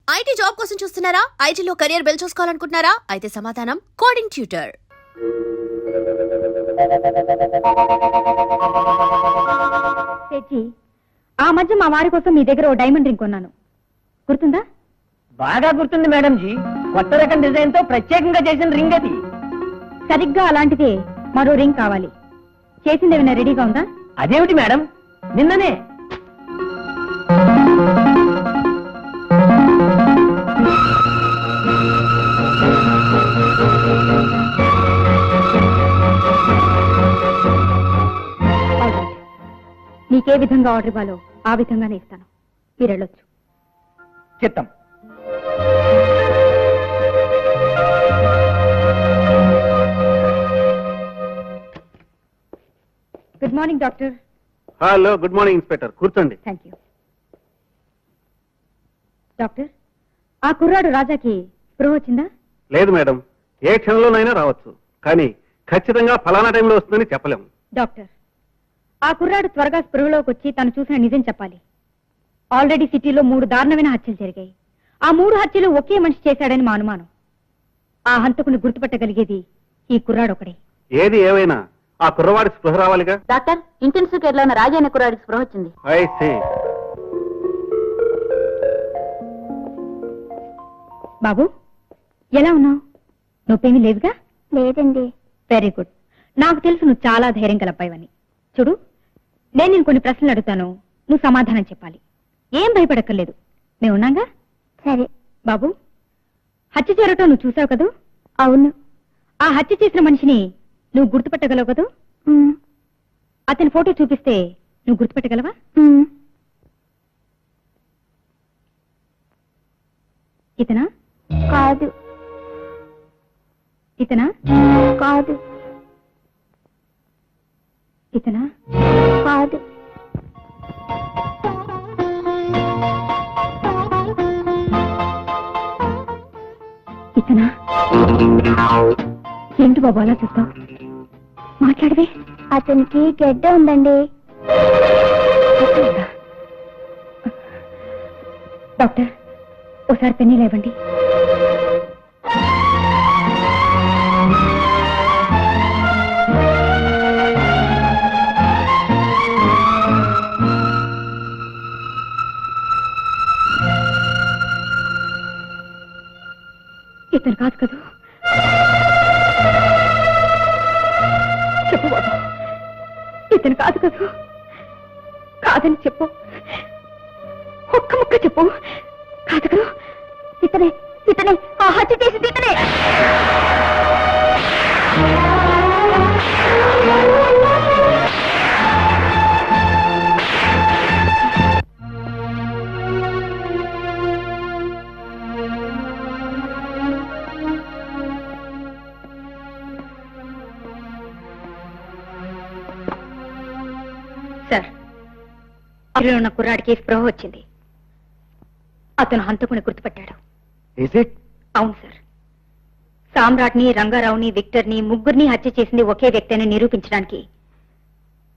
IT job కోసం చూస్తున్నారా? ఐటీలో కెరియర్ బిల్డ్ చూసుకోవాలనుకుంటున్నారా? అయితే సమాధానం కోడింగ్ ట్యూటర్. ఆ మధ్య మా వారి కోసం మీ దగ్గర ఓ డైమండ్ రింగ్ కొన్నాను, గుర్తుందా? బాగా గుర్తుంది మేడం జీ. కొత్త రకం డిజైన్ తో ప్రత్యేకంగా చేసిన రింగ్ అది. సరిగ్గా అలాంటిదే మరో రింగ్ కావాలి. చేసింది ఏమైనా రెడీగా ఉందా? అదేమిటి మేడం, నిన్ననే. నీకే విధంగా ఆర్డర్ ఇవ్వాలో ఆ విధంగానే ఇస్తాను. మీరు వెళ్ళొచ్చు. చిత్తం. Good morning doctor. Hello, good morning inspector. కూర్చోండి. Thank you. డాక్టర్, ఆ కుర్రాడు రాజాకి స్పృహ వచ్చిందా? లేదు మేడం, ఏ క్షణంలోనైనా రావచ్చు, కానీ ఖచ్చితంగా ఫలానా టైంలో వస్తుందని చెప్పలేము. డాక్టర్, ఆ కుర్రాడు త్వరగా స్పృహలోకి వచ్చి తను చూసిన నిజం చెప్పాలి. ఆల్రెడీ సిటీలో 3 దారుణమైన హత్యలు జరిగాయి. ఆ 3 హత్యలు ఒకే మనిషి చేశాడని మా అనుమానం. ఆ హంతకుని గుర్తుపట్టగలిగేది ఈ కుర్రాడు ఒకడే. ఏది ఏవైనా ఆ కుర్రవాడి స్పృహ రావాలిగా. డాక్టర్, ఇంటెన్సివ్ కేర్ లో ఉన్న రాజా అనే కుర్రాడికి స్పృహ వచ్చింది. I see. బాబు, ఎలా ఉన్నావు? నొప్పేమీ లేదుగా? లేదండి. Very good. నాకు తెలుసు నువ్వు చాలా ధైర్యం గల అబ్బాయివని. చూడు, నేను కొన్ని ప్రశ్నలు అడుగుతాను, నువ్వు సమాధానం చెప్పాలి. ఏం భయపడక్కర్లేదు, మేము ఉన్నాగా. సరే. బాబు, హత్య జరగటం నువ్వు చూసావు కదూ? అవును. ఆ హత్య చేసిన మనిషిని నువ్వు గుర్తుపట్టగలవు కదూ? అతని ఫోటో చూపిస్తే నువ్వు గుర్తుపట్టగలవా? ఇతనా? కాదు. ఇతనా? కాదు. ఇతనా? కాదు. ఇతనా? ఏంటి బాబు అలా చూస్తావు? మాట్లాడవే. అతనికి గెడ్డ ఉందండి. డాక్టర్, ఒకసారి పెన్నీ లేవండి. ఇతను కాదు కదా? చెప్పు బాబు, ఇతను కాదు కదా? కాదని చెప్పు, ఒక్క ముక్క చెప్పు. కాదు కదా? ఇతనే, ఇతనే, ఆ హత్య చేసింది ఇతనే. సార్, అందులో ఉన్న కుర్రాడికి స్పృహ వచ్చింది. అతను హంతకుని గుర్తుపట్టాడు. అవును సార్. సామ్రాట్ని, రంగారావుని, విక్టర్ని, ముగ్గురిని హత్య చేసింది ఒకే వ్యక్తి అని నిరూపించడానికి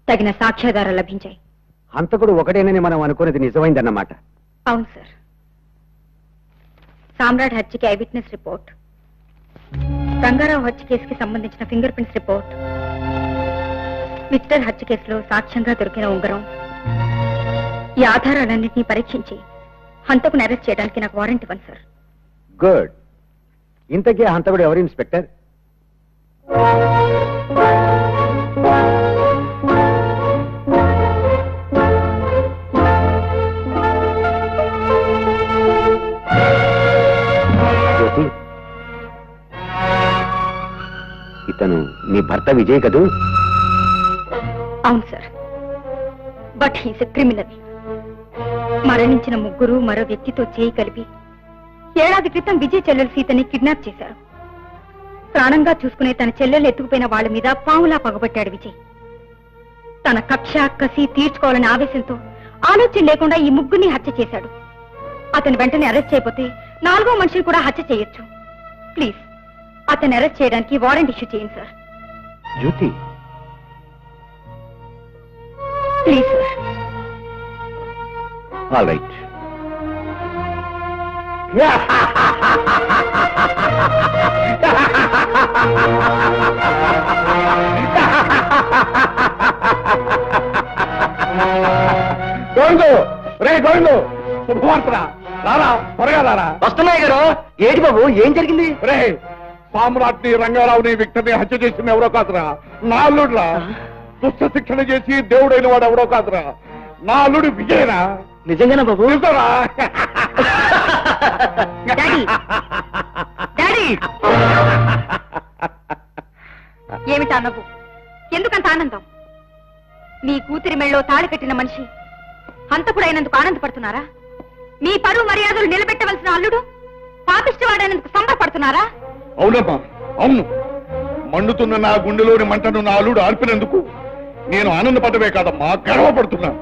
తగిన సాక్ష్యాధారాలు లభించాయి. హంతకుడు ఒకటేనని మనం అనుకునేది నిజమైందన్నమాట. అవును సార్. సామ్రాట్ హత్యకి ఐ విట్నెస్ రిపోర్ట్, రంగారావు హత్య కేసుకి సంబంధించిన ఫింగర్ ప్రింట్స్ రిపోర్ట్, విక్టర్ హత్య కేసులో సాక్ష్యంగా దొరికిన ఉంగరం, ఈ ఆధారాలన్నింటినీ పరీక్షించి హంతకుని అరెస్ట్ చేయడానికి నాకు వారెంట్ ఇవ్వండి సార్. గుడ్. ఇంతకీ హంతకుడు ఎవరు ఇన్స్పెక్టర్? జ్యోతి, ఇతను నీ భర్త విజయ్ కదూ? అవును sir. But he's a criminal. మరణించిన ముగ్గురు మరో వ్యక్తితో చేయి కలిపి 7 ఏళ్ల క్రితం విజయ్ చెల్లెలు సీతని కిడ్నాప్ చేశారు. ప్రాణంగా చూసుకునే తన చెల్లెలు ఎత్తుకుపోయిన వాళ్ళ మీద పాములా పగబట్టాడు విజయ్. తన కక్ష కసి తీర్చుకోవాలనే ఆవేశంతో ఆలోచన లేకుండా ఈ ముగ్గురిని హత్య చేశాడు. అతను వెంటనే అరెస్ట్ చేయకపోతే 4వ మనిషిని కూడా హత్య చేయొచ్చు. ప్లీజ్, అతను అరెస్ట్ చేయడానికి వారెంట్ ఇష్యూ చేయండి sir. Jyoti, please sir. All right. Govindu, రే గోవిందు, శుభవార్తరా, రారా, త్వరగా రారా. వస్తున్నాయి గారు. ఏంటి బాబు, ఏం జరిగింది? రే, సామ్రాట్ని, రంగారావుని, విక్టర్ని హత్య చేసిన ఎవరో కాదురా, నా అల్లుడురా. దుష్ట శిక్షణ చేసి దేవుడైన వాడు ఎవరో కాదురా, నా అల్లుడు విజయరా. నిజంగానా బాబు? చూసారా? డాడీ డాడీ ఏమిటా నవ్వు? ఎందుకంత ఆనందం? మీ కూతురి మెళ్ళో తాళి కట్టిన మనిషి హంతకుడైనందుకు ఆనందపడుతున్నారా? మీ పరువు మర్యాదలు నిలబెట్టవలసిన అల్లుడు పాపిష్టవాడైనందుకు సంబరపడుతున్నారా? అవునమ్మా, అవును. మండుతున్న నా గుండెలోని మంటను నా అల్లుడు ఆర్పినందుకు నేను ఆనందపడమే కాదమ్మా, గర్వపడుతున్నాను.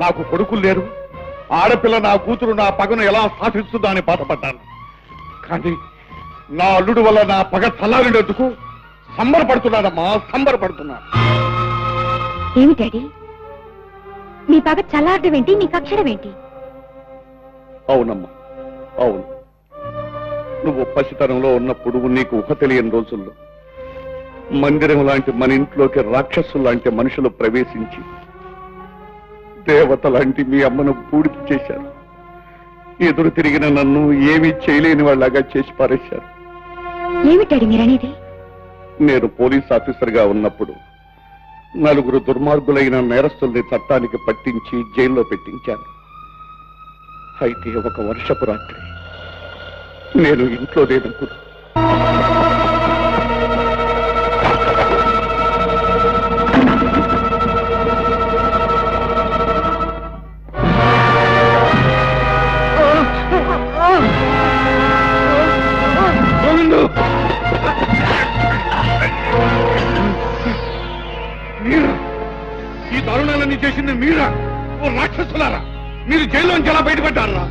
నాకు కొడుకులు లేరు, ఆడపిల్ల నా కూతురు నా పగను ఎలా సాధిస్తుందా అని బాధపడ్డాను. కానీ నా అల్లుడు వల్ల నా పగ చల్లారినందుకు సంబరపడుతున్నానమ్మా, సంబరపడుతున్నాను. ఏమి డాడీ, మీ పగ చల్లారడం ఏంటి? మీ కక్షడం ఏంటి? అవునమ్మా, అవును. నువ్వు పసితనంలో ఉన్నప్పుడు నీకు ఊహ తెలియని రోజుల్లో మందిరం లాంటి మన ఇంట్లోకి రాక్షసులు లాంటి మనుషులు ప్రవేశించి దేవత లాంటి మీ అమ్మను బూడిద చేశారు. ఎదురు తిరిగిన నన్ను ఏమీ చేయలేని వాళ్ళగా చేసి పారేశారు. ఏమిటాడు మీరనేది? నేను పోలీస్ ఆఫీసర్ గా ఉన్నప్పుడు నలుగురు దుర్మార్గులైన నేరస్తుల్ని చట్టానికి పట్టించి జైల్లో పెట్టించాను. అయితే ఒక వర్షపు రాత్రి నేను ఇంట్లో లేనప్పుడు గోవిందు, మీరా? ఈ దారుణాలన్నీ చేసింది మీరా? ఓ రాక్షసులారా, మీరు జైల్లోంచి ఎలా బయటపడ్డారా?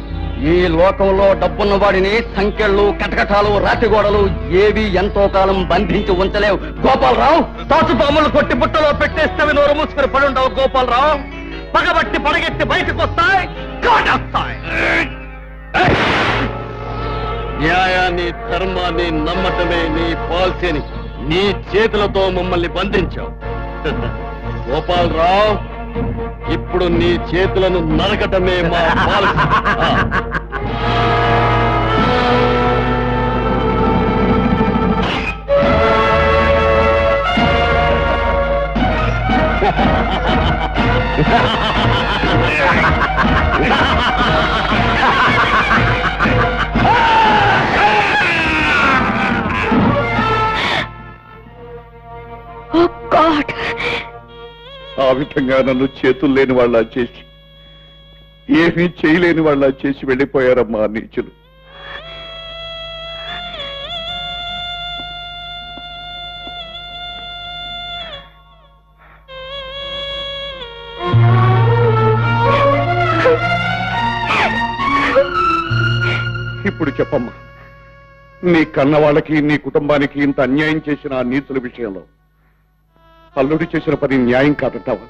ఈ లోకంలో డబ్బున్న వాడిని సంఖ్యలు, కటకటాలు, రాతిగోడలు ఏవి ఎంతో కాలం బంధించి ఉంచలేవు. గోపాలరావు, తాచుపాములు కొట్టి బుట్టలో పెట్టేస్తే నోరు మూసుకుని పడి ఉండవు. గోపాలరావు, పగబట్టి పడగెట్టి బయటకు వస్తాయి, కాటేస్తాయి. న్యాయాన్ని, ధర్మాన్ని నమ్మటమే నీ పాలసీని నీ చేతులతో మమ్మల్ని బంధించావు. గోపాలరావు, ఇప్పుడు నీ చేతులను నరకటమే మా పాలసీ. ఆ విధంగా నన్ను చేతులు లేని వాళ్ళ చేసి, ఏమీ చేయలేని వాళ్ళ చేసి వెళ్ళిపోయారమ్మా నీచులు. ఇప్పుడు చెప్పమ్మా, నీ కన్న వాళ్ళకి, నీ కుటుంబానికి ఇంత అన్యాయం చేసిన ఆ నీచుల విషయంలో అల్లుడు చేసిన పని న్యాయం కాదంటావా?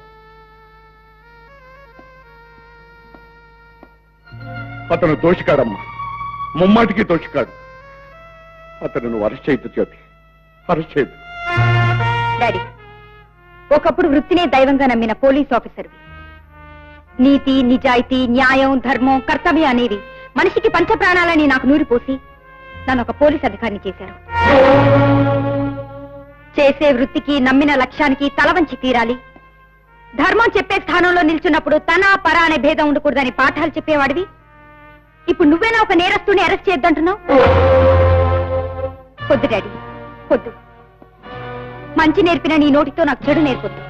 అతను దోషికాడమ్మా, ముమ్మాటికి దోషికాడు. అతను నువ్వు అరెస్ట్ చేయొద్దు జ్యోతి, అరెస్ట్ చేయొద్దు. డాడీ, ఒకప్పుడు వృత్తినే దైవంగా నమ్మిన పోలీస్ ఆఫీసర్వి. నీతి, నిజాయితీ, న్యాయం, ధర్మం, కర్తవ్యం అనేవి మనిషికి పంచప్రాణాలని నాకు నూరిపోసి నన్ను ఒక పోలీస్ అధికారిని చేశారు. చేసే వృత్తికి, నమ్మిన లక్ష్యానికి తలవంచి తీరాలి. ధర్మం చెప్పే స్థానంలో నిల్చున్నప్పుడు తన పర అనే భేదం ఉండకూడదని పాఠాలు చెప్పేవాడివి. ఇప్పుడు నువ్వేనా ఒక నేరస్తుని అరెస్ట్ చేయొద్దంటున్నావు? వద్దు డాడీ, వద్దు. మంచి నేర్పిన నీ నోటితో నాకు చెడు నేర్పొద్దు.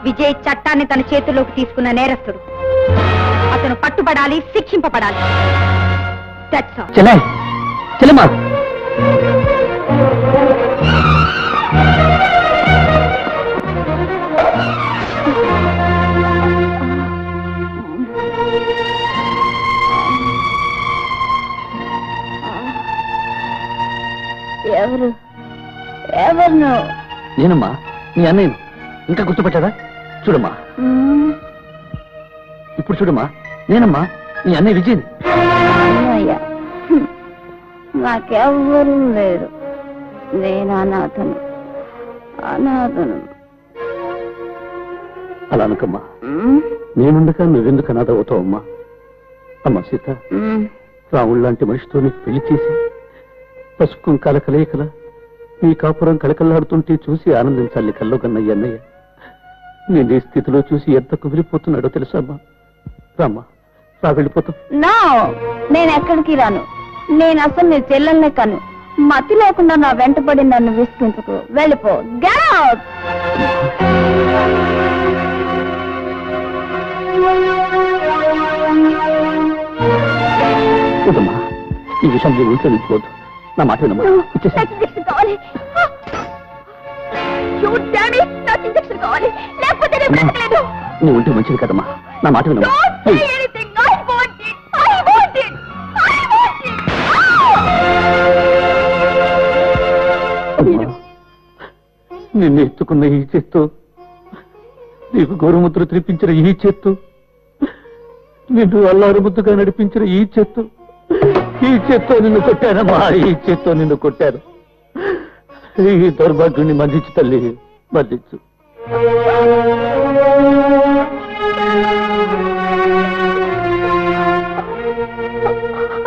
విజయ్ చట్టాన్ని తన చేతుల్లోకి తీసుకున్న నేరస్తుడు. అతను పట్టుబడాలి, శిక్షింపబడాలి. That's all. చెల్లెమ్మా, ఎవరు ఎవరు నువ్వు? నేనమ్మా, నీ అన్నయ్యను. ఇంకా గుర్తుపట్టారా? చూడమ్మా, ఇప్పుడు చూడమ్మా, నేనమ్మా, నీ అన్నయ్య విజయ్. అన్నయ్య నాకెవ్వరూ లేరు. నేను అనాథను. అలా అనకమ్మా. నేనుండక నువ్వెందుకు అనాథ అవుతావమ్మా? అమ్మా సీత, రాముడు లాంటి మనిషితో నీకు పెళ్లి చేసి పసుపు కుంకాల కలయికల నీ కాపురం కళకళలాడుతుంటే చూసి ఆనందించాలి కల్లో కన్నయ్య అన్నయ్య. నేను ఈ స్థితిలో చూసి ఎంత కుమిలిపోతున్నాడో తెలుసా అమ్మా? రామ్మా, రా వెళ్ళిపోతాం. నా నేను ఎక్కడికి రాను. నేను అసలు నీ చెల్లెల్నే కాను. మతి లేకుండా నా వెంటపడి నన్ను విసిగించుకు. వెళ్ళిపో. Get out! వద్దమ్మా, ఈ విషయం నీ ఊరిలో నిలిచిపోద్దు. నా మాట వినమ్మా. ఇచ్చేసి నాకు ఇంజెక్షన్ కావాలి. You damn it! నాకు ఇంజెక్షన్ కావాలి. లేకపోతే నేను బ్రతకలేను. నీ ఉంటే మంచిది కదమ్మా. నా మాట వినమ్మా. Don't say anything. I want it. I want it. I want it. అమ్మా, నిన్ను ఎత్తుకున్న ఈ చేత్తో, నీకు గౌరవముద్ర తినిపించిన ఈ చేత్తో, నిన్ను అల్లారు ముద్దుగా నడిపించిన ఈ చేత్తో నిన్ను కొట్టానమ్మా. ఈ చేత్తో నిన్ను కొట్టాను. ఈ దౌర్భాగ్యుని మన్నించు తల్లి, మన్నించు.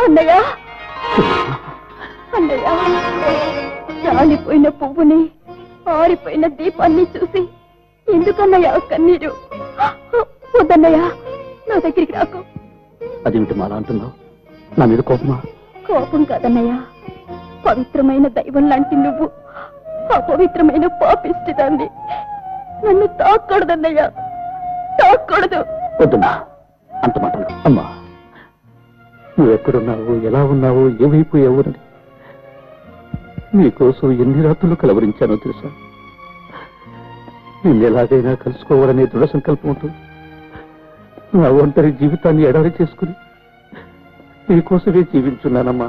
అన్నయ్య, అన్నయ్య, రాలిపోయిన పువ్వుని, ఆరిపోయిన దీపాన్ని చూసి ఎందుకన్నయ్య కన్నీరు? వద్దన్నయ్య, నా దగ్గరికి రాకు. అదేమిటి మాలా అంటున్నావు? నా మీద కోపమా? కోపం కాదన్నయ్య, పవిత్రమైన దైవం లాంటి నువ్వు అపవిత్రమైన పాపిష్టిదాన్ని. నన్ను తాక్కూడదన్నయ్య, తాక్కూడదు. వద్దమ్మా, అంత మాట అనకు. అమ్మా, నువ్వెక్కడున్నావు, ఎలా ఉన్నావు, ఏమైపోయావు అని నీకోసం ఎన్ని రాత్రులు కలవరించానో తెలుసా? నిన్నెలాగైనా కలుసుకోవాలనే దృఢ సంకల్పంతో నా ఒంటరి జీవితాన్ని ఎడారి చేసుకుని నీకోసమే జీవించున్నానమ్మా.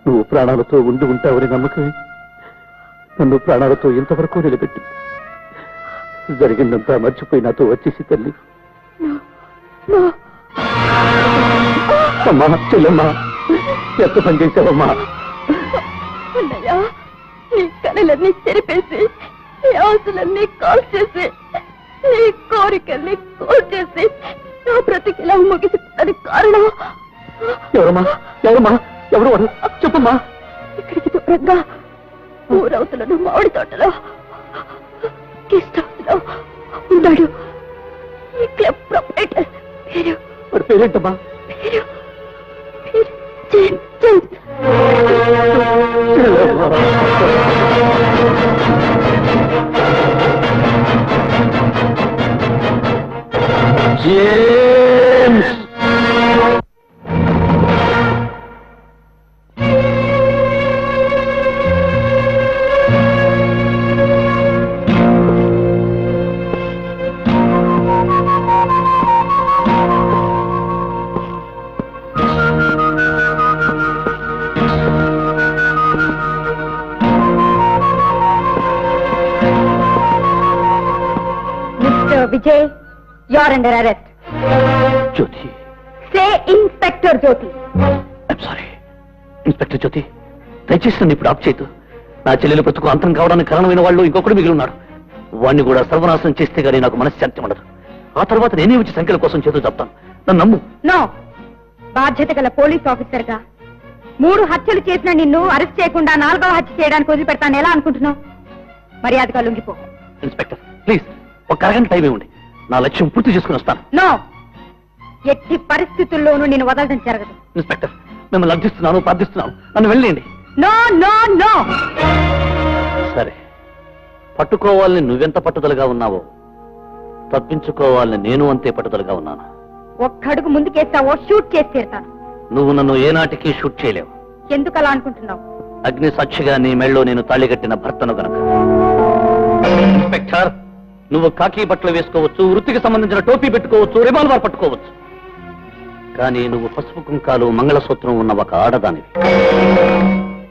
నువ్వు ప్రాణాలతో ఉండి ఉంటావని నమ్మకమే నన్ను ప్రాణాలతో ఇంతవరకు నిలబెట్టి జరిగిందంతా మర్చిపోయి నాతో వచ్చేసి తల్లి. అమ్మా, చెల్లమ్మా, ఎంత పని చేశావమ్మా? అన్నయ్య, నీ కళలన్నీ చెరిపేసి, నీ ఆశలన్నీ కాల్ చేసి, నీ కోరికల్ని కోల్ చేసి నా బ్రతికిలా ముగిసిపోతానికి కారణం ఎవరమ్మా? ఎవరు వాడు? చెప్పమ్మా. ఇక్కడికి దూరంగా ఊరవతలను మామిడి తోటలో గెస్ట్ హౌస్ లో ఉన్నాడు ఈ క్లబ్ ప్రొపరేటర్. పేరు వాడి పేరేంటమ్మా? పేరు పేరు James. James! Mister Vijay, you're under arrest. Jyoti, Say Inspector Jyoti. I'm sorry. Inspector Jyoti, దయచేసి నన్ను ఇప్పుడు ఆప్ చేయదు. నా చెల్లెలు బ్రతుకు అంతం కావడానికి కారణమైన వాళ్ళు ఇంకొకడు మిగిలి ఉన్నాడు. వాడిని కూడా సర్వనాశనం చేస్తే గానీ నాకు మనశ్శాంతి ఉండదు. ఆ తర్వాత నేనే వచ్చి సంఖ్యల కోసం చేతూ చెప్తాను. నన్ను నమ్ము. నో, బాధ్యత గల పోలీస్ ఆఫీసర్ గా 3 హత్యలు చేసిన నిన్ను అరెస్ట్ చేయకుండా 4వ హత్య చేయడానికి వదిలిపెడతాను ఎలా అనుకుంటున్నావు? మర్యాదగా లొంగిపో. ఇన్స్పెక్టర్ ప్లీజ్, ఒక అరగంట టైం ఇవ్వండి. నా లక్ష్యం పూర్తి చేసుకుని వస్తాను. నో, ఎట్టి పరిస్థితుల్లోనూ నేను వదలడం జరగదు. ఇన్స్పెక్టర్, మిమ్మల్ని అర్థిస్తున్నాను, ప్రార్థిస్తున్నాను, నన్ను వెళ్ళండి. No no no. సరే, పట్టుకోవాలని నువ్వెంత పట్టుదలగా ఉన్నావో తప్పించుకోవాలని నేను అంతే పట్టుదలగా ఉన్నాను. ఒక్కడుగు ముందుకేస్తావో షూట్ చేసి తీరుతాను. నువ్వు నన్ను ఏనాటికి షూట్ చేయలేవు. ఎందుకు అలా అనుకుంటున్నావు? అగ్ని సాక్షిగా నీ మెళ్ళో నేను తాళిగట్టిన భర్తను గనక. ఇన్స్పెక్టర్, నువ్వు కాకి బట్టలు వేసుకోవచ్చు, వృత్తికి సంబంధించిన టోపీ పెట్టుకోవచ్చు, రివాల్వర్ పట్టుకోవచ్చు, కానీ నువ్వు పసుపు కుంకాలు మంగళసూత్రం ఉన్న ఒక ఆడదానివి.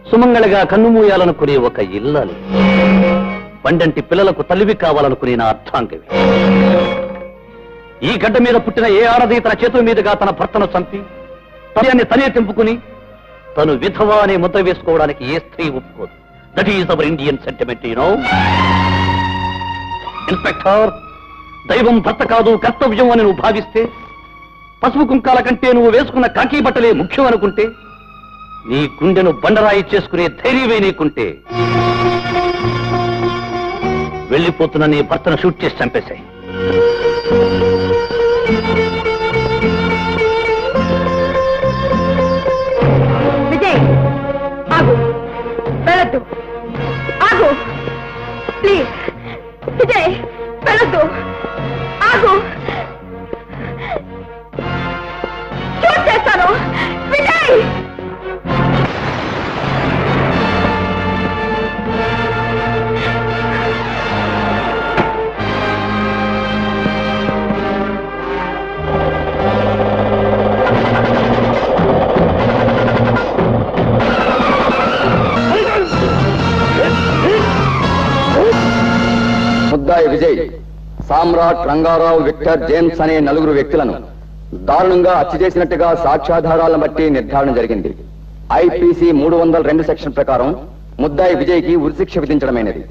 సుమంగళగా కన్నుమూయాలనుకునే ఒక ఇల్లాలి, పండంటి పిల్లలకు తల్లివి కావాలనుకునే నా అర్థాంగవి. ఈ గడ్డ మీద పుట్టిన ఏ ఆడది తన చేతుల మీదుగా తన భర్తను చంపి తల్యాన్ని తనే తెంపుకుని తను విధవ అనే ముద్ర వేసుకోవడానికి ఏ స్త్రీ ఒప్పుకోదు. That is our Indian sentiment you know. Inspector, దైవం భర్త కాదు కర్తవ్యం అని నువ్వు భావిస్తే, పసుపు కుంకాల కంటే నువ్వు వేసుకున్న కాకి బట్టలే ముఖ్యం అనుకుంటే, నీ గుండెను బండరాయి చేసుకునే ధైర్యమే నీకుంటే వెళ్ళిపోతున్న నీ భర్తను షూట్ చేసి చంపేశాయి. విజయ్, ఆగు, వెళ్ళొద్దు, ఆగు ప్లీజ్. విజయ్, వెళ్ళొద్దు, ఆగు, షూట్ చేస్తాను. విజయ్, ముద్దాయి విజయ్ సామ్రాట్, రంగారావు, విక్టర్, జేమ్స్ అనే నలుగురు వ్యక్తులను దారుణంగా హత్య చేసినట్టుగా సాక్ష్యాధారాలను బట్టి నిర్ధారణ జరిగింది. ఐపీసీ 302 సెక్షన్ ప్రకారం ముద్దాయి విజయ్కి ఉరిశిక్ష విధించడమైనది.